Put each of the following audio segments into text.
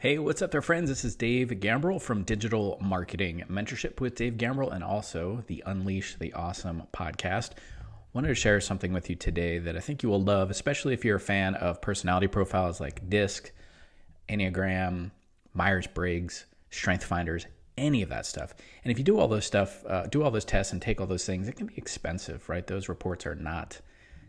Hey, what's up there, friends? This is Dave Gambrell from Digital Marketing Mentorship with Dave Gambrell and also the Unleash the Awesome podcast. Wanted to share something with you today that I think you will love, especially if you're a fan of personality profiles like DISC, Enneagram, Myers-Briggs, Strengthfinders, any of that stuff. And if you do all those stuff, do all those tests and take all those things, it can be expensive, right? Those reports are not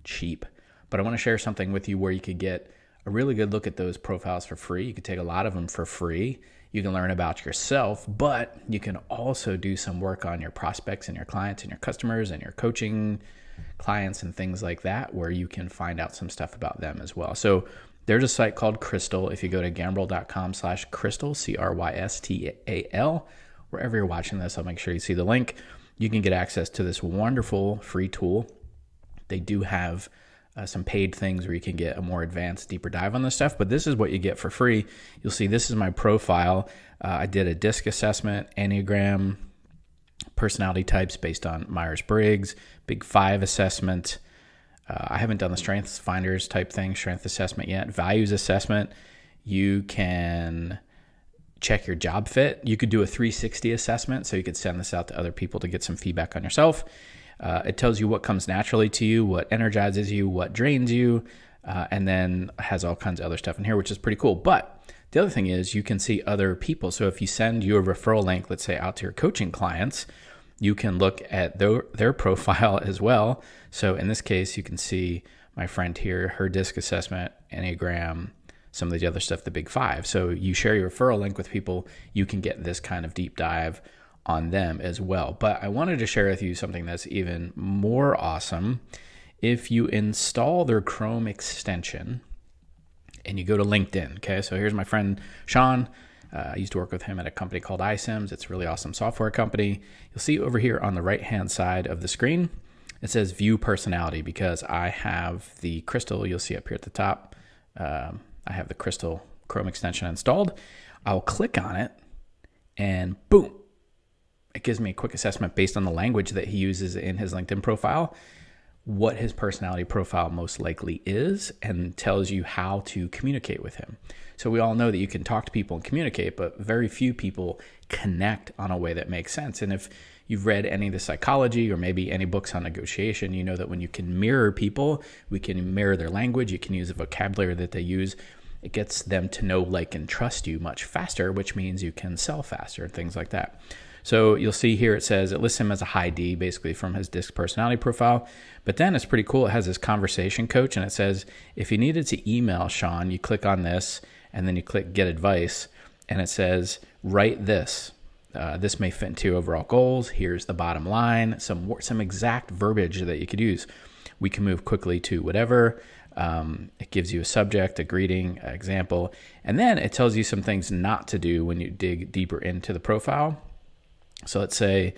cheap. But I want to share something with you where you could get a really good look at those profiles for free. You could take a lot of them for free. You can learn about yourself, but you can also do some work on your prospects and your clients and your customers and your coaching clients and things like that, where you can find out some stuff about them as well. So there's a site called Crystal. If you go to gambrell.com/Crystal, Crystal, wherever you're watching this, I'll make sure you see the link. You can get access to this wonderful free tool. They do have some paid things where you can get a more advanced, deeper dive on this stuff, but this is what you get for free. You'll see this is my profile. I did a DISC assessment, Enneagram, personality types based on Myers-Briggs, Big 5 assessment. I haven't done the Strengthfinders type thing, strength assessment yet. Values assessment. You can check your job fit. You could do a 360 assessment, so you could send this out to other people to get some feedback on yourself. It tells you what comes naturally to you, what energizes you, what drains you, and then has all kinds of other stuff in here, which is pretty cool. But the other thing is you can see other people. So if you send your referral link, let's say out to your coaching clients, you can look at their profile as well. So in this case, you can see my friend here, her DISC assessment, Enneagram, some of the other stuff, the Big 5. So you share your referral link with people, you can get this kind of deep dive on them as well. But I wanted to share with you something that's even more awesome. If you install their Chrome extension and you go to LinkedIn, okay? So here's my friend Sean. I used to work with him at a company called iSims. It's a really awesome software company. You'll see over here on the right-hand side of the screen, it says View Personality because I have the Crystal. You'll see up here at the top. I have the Crystal Chrome extension installed. I'll click on it and boom, it gives me a quick assessment based on the language that he uses in his LinkedIn profile, what his personality profile most likely is, and tells you how to communicate with him. So we all know that you can talk to people and communicate, but very few people connect on a way that makes sense. And if you've read any of the psychology or maybe any books on negotiation, you know that when you can mirror people, we can mirror their language, you can use the vocabulary that they use. It gets them to know, like, and trust you much faster, which means you can sell faster and things like that. So you'll see here it says it lists him as a high D, basically from his DISC personality profile. But then it's pretty cool. It has this conversation coach, and it says if you needed to email Sean, you click on this, and then you click Get Advice, and it says write this. This may fit into your overall goals. Here's the bottom line. Some exact verbiage that you could use. We can move quickly to whatever. It gives you a subject, a greeting, an example, and then it tells you some things not to do when you dig deeper into the profile. So let's say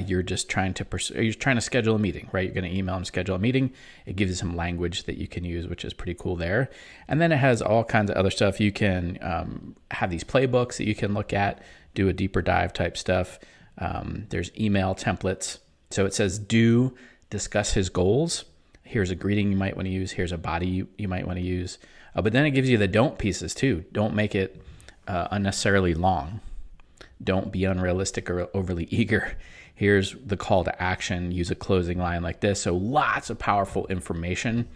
you're just trying to schedule a meeting, right? You're going to email and schedule a meeting. It gives you some language that you can use, which is pretty cool there. And then it has all kinds of other stuff. You can have these playbooks that you can look at, do a deeper dive type stuff. There's email templates. So it says discuss his goals. Here's a greeting you might want to use. Here's a body you might want to use. But then it gives you the don't pieces too. Don't make it unnecessarily long. Don't be unrealistic or overly eager. Here's the call to action. Use a closing line like this. So lots of powerful information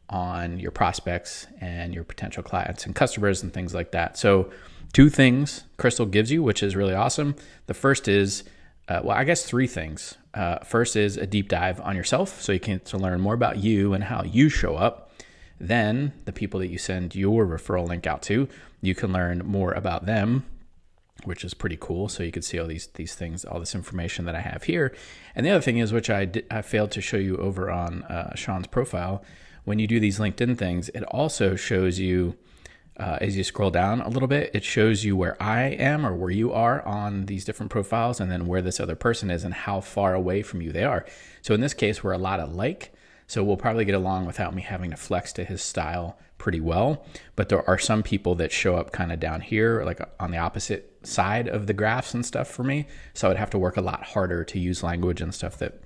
on your prospects and your potential clients and customers and things like that. So 2 things Crystal gives you, which is really awesome. The first is, three things. First is a deep dive on yourself, so you can to learn more about you and how you show up. Then the people that you send your referral link out to, you can learn more about them, which is pretty cool. So you can see all these things, all this information that I have here. And the other thing is, which I failed to show you over on Sean's profile, when you do these LinkedIn things, it also shows you, as you scroll down a little bit, it shows you where I am or where you are on these different profiles, and then where this other person is and how far away from you they are. So in this case, we're a lot alike. So we'll probably get along without me having to flex to his style pretty well. But there are some people that show up kind of down here, like on the opposite side of the graphs and stuff for me. So I'd have to work a lot harder to use language and stuff that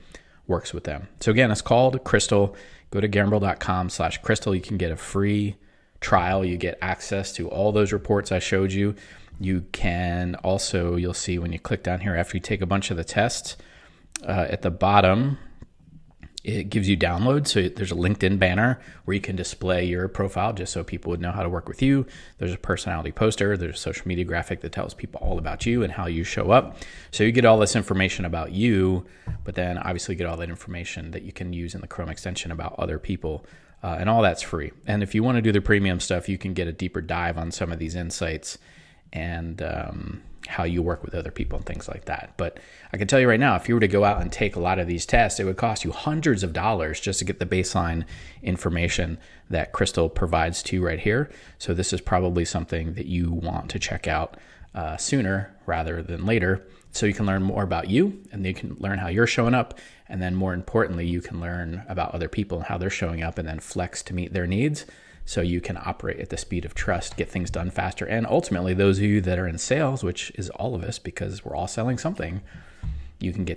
works with them. So again, it's called Crystal. Go to gambrell.com/Crystal. You can get a free trial, you get access to all those reports I showed you. You can also, you'll see when you click down here after you take a bunch of the tests, at the bottom, it gives you downloads. So there's a LinkedIn banner where you can display your profile just so people would know how to work with you. There's a personality poster. There's a social media graphic that tells people all about you and how you show up. So you get all this information about you, but then obviously you get all that information that you can use in the Chrome extension about other people. And all that's free. And if you want to do the premium stuff, you can get a deeper dive on some of these insights and how you work with other people and things like that. But I can tell you right now, if you were to go out and take a lot of these tests, it would cost you hundreds of dollars just to get the baseline information that Crystal provides to you right here. So this is probably something that you want to check out sooner rather than later, so you can learn more about you and you can learn how you're showing up. And then more importantly, you can learn about other people and how they're showing up and then flex to meet their needs. So you can operate at the speed of trust, get things done faster. And ultimately, those of you that are in sales, which is all of us because we're all selling something, you can get to